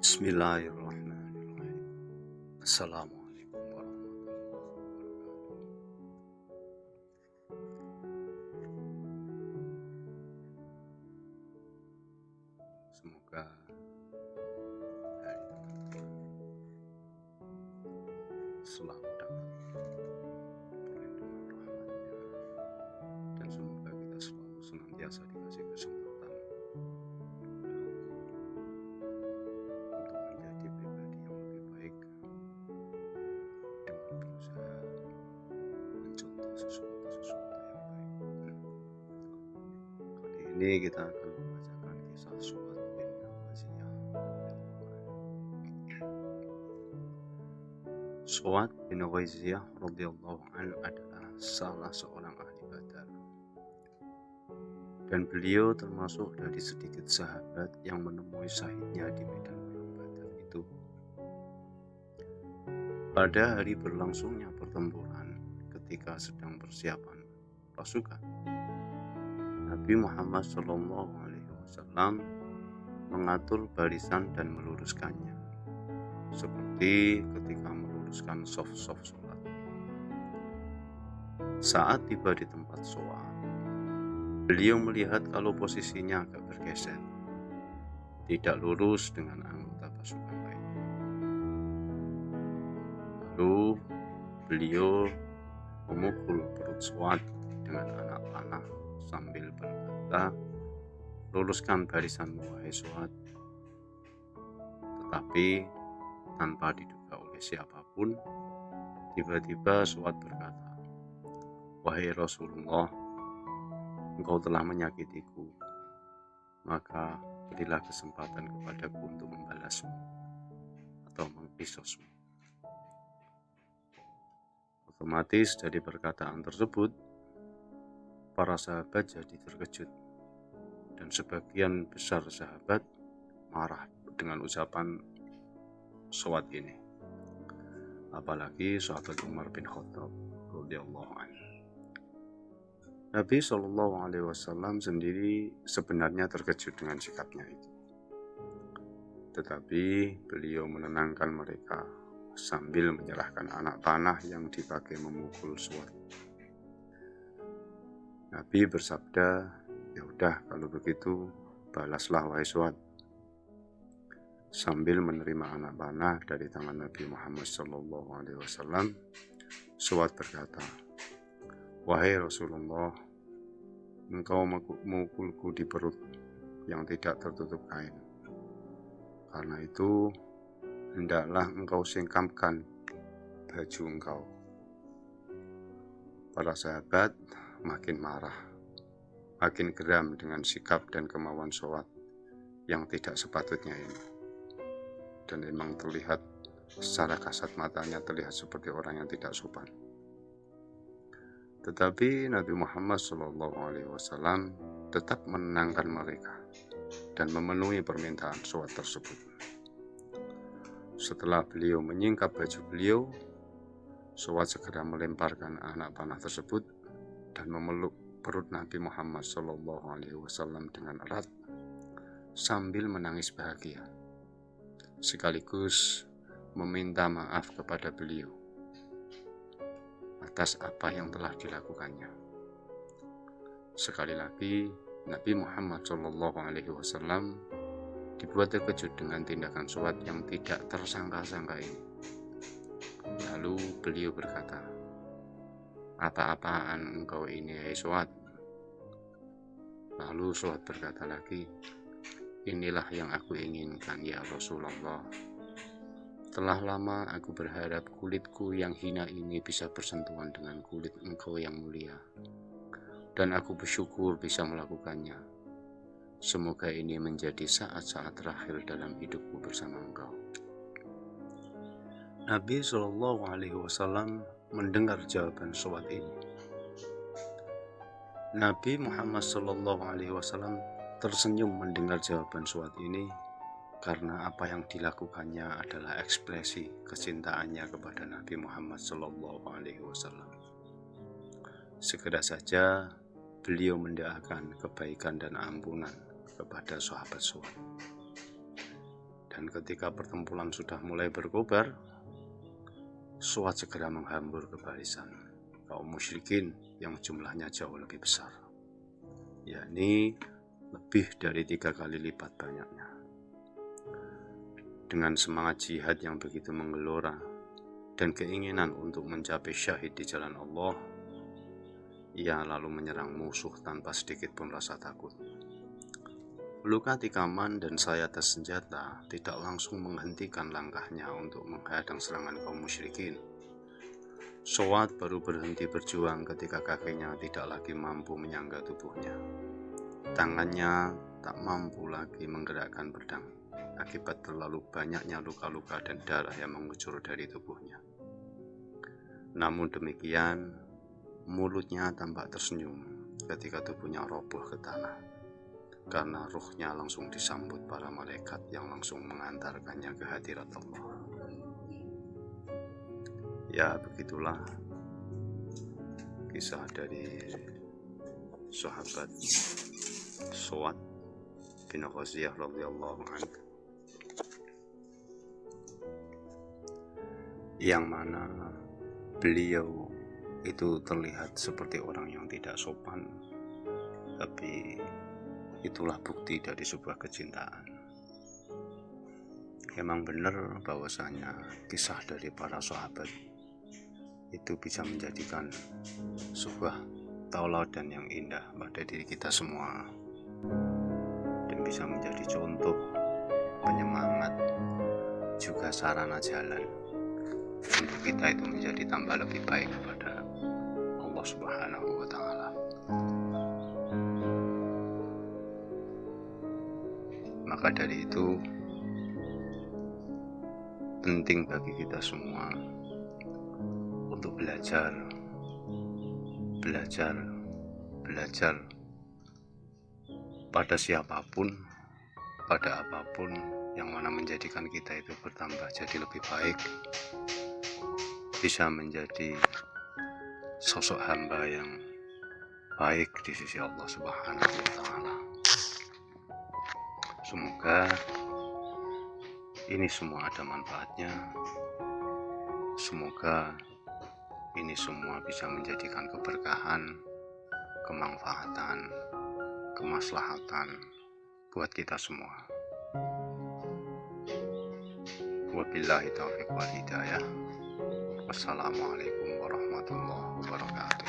Bismillahirrahmanirrahim. Assalamualaikum warahmatullahi wabarakatuh. Semoga hari teman-teman selalu dapat perlindungan rahmatnya, dan semoga kita selalu senantiasa dikasih kesempatan untuk menjadi pribadi yang lebih baik dengan berusaha mencontoh sesuatu yang baik. Kali ini kita akan membacakan kisah Su'ad bin Nawaziyah. Su'ad bin Nawaziyah radhiyallahu anhu adalah salah seorang ahli Badar, dan beliau termasuk dari sedikit sahabat yang menemui syahidnya di medan perang Badar itu. Pada hari berlangsungnya pertempuran, ketika sedang persiapan pasukan, Nabi Muhammad SAW mengatur barisan dan meluruskannya, seperti ketika meluruskan saf-saf sholat. Saat tiba di tempat sholat, beliau melihat kalau posisinya agak bergeser, tidak lurus dengan anggota pasukan lainnya. Lalu beliau memukul perut Su'ad dengan anak panah sambil berkata, "Luruskan barisanmu, wahai Su'ad." Tetapi tanpa diduga oleh siapapun, tiba-tiba Su'ad berkata, "Wahai Rasulullah, engkau telah menyakitiku, maka berilah kesempatan kepadaku untuk membalasmu atau mengqisasmu." Otomatis dari perkataan tersebut, para sahabat jadi terkejut, dan sebagian besar sahabat marah dengan ucapan Su'ad ini. Apalagi sahabat Umar bin Khattab radhiyallahu anhu. Nabi SAW sendiri sebenarnya terkejut dengan sikapnya itu, tetapi beliau menenangkan mereka sambil menyerahkan anak panah yang dipakai memukul Su'ad. Nabi bersabda, "Ya udah, kalau begitu balaslah wahai Su'ad." Sambil menerima anak panah dari tangan Nabi Muhammad SAW, Su'ad berkata, "Wahai Rasulullah, engkau memukulku di perut yang tidak tertutup kain. Karena itu, hendaklah engkau singkapkan baju engkau." Para sahabat makin marah, makin geram dengan sikap dan kemauan Su'ad yang tidak sepatutnya ini. Dan memang terlihat secara kasat matanya terlihat seperti orang yang tidak sopan. Tetapi Nabi Muhammad SAW tetap menenangkan mereka dan memenuhi permintaan Su'ad tersebut. Setelah beliau menyingkap baju beliau, Su'ad segera melemparkan anak panah tersebut dan memeluk perut Nabi Muhammad SAW dengan erat sambil menangis bahagia, sekaligus meminta maaf kepada beliau atas apa yang telah dilakukannya. Sekali lagi, Nabi Muhammad SAW dibuat terkejut dengan tindakan Su'ad yang tidak tersangka-sangka ini. Lalu beliau berkata, "Apa-apaan engkau ini, hai Su'ad?" Lalu Su'ad berkata lagi, "Inilah yang aku inginkan, ya Rasulullah. Telah lama aku berharap kulitku yang hina ini bisa bersentuhan dengan kulit engkau yang mulia, dan aku bersyukur bisa melakukannya. Semoga ini menjadi saat-saat terakhir dalam hidupku bersama engkau." Nabi SAW mendengar jawaban Su'ad ini. Nabi Muhammad SAW tersenyum mendengar jawaban Su'ad ini, karena apa yang dilakukannya adalah ekspresi kecintaannya kepada Nabi Muhammad SAW. Segera saja beliau mendoakan kebaikan dan ampunan kepada sahabat Su'ad. Dan ketika pertempuran sudah mulai berkobar, Suat segera menghambur ke barisan kaum musyrikin yang jumlahnya jauh lebih besar, yakni lebih dari 3 kali lipat banyaknya. Dengan semangat jihad yang begitu menggelora dan keinginan untuk mencapai syahid di jalan Allah, ia lalu menyerang musuh tanpa sedikit pun rasa takut. Luka tikaman dan sayat senjata tidak langsung menghentikan langkahnya untuk menghadang serangan kaum musyrikin. Suat baru berhenti berjuang ketika kakinya tidak lagi mampu menyangga tubuhnya. Tangannya tak mampu lagi menggerakkan pedang akibat terlalu banyaknya luka-luka dan darah yang mengucur dari tubuhnya. Namun demikian, mulutnya tampak tersenyum ketika tubuhnya roboh ke tanah, karena ruhnya langsung disambut para malaikat yang langsung mengantarkannya ke hadirat Allah. Ya, begitulah kisah dari sahabat Suat bin Ghaziyah radhiyallahu anhu, yang mana beliau itu terlihat seperti orang yang tidak sopan, tapi itulah bukti dari sebuah kecintaan. Memang benar bahwasanya kisah dari para sahabat itu bisa menjadikan sebuah tauladan yang indah pada diri kita semua, dan bisa menjadi contoh, penyemangat, juga sarana jalan untuk kita itu menjadi tambah lebih baik kepada Allah Subhanahu wa Ta'ala. Maka dari itu penting bagi kita semua untuk belajar pada siapapun, pada apapun yang mana menjadikan kita itu bertambah jadi lebih baik, bisa menjadi sosok hamba yang baik di sisi Allah Subhanahu wa Ta'ala. Semoga ini semua ada manfaatnya. Semoga ini semua bisa menjadikan keberkahan, kemanfaatan, kemaslahatan buat kita semua. Wabillahi taufiq wal hidayah. Wassalamualaikum warahmatullahi wabarakatuh.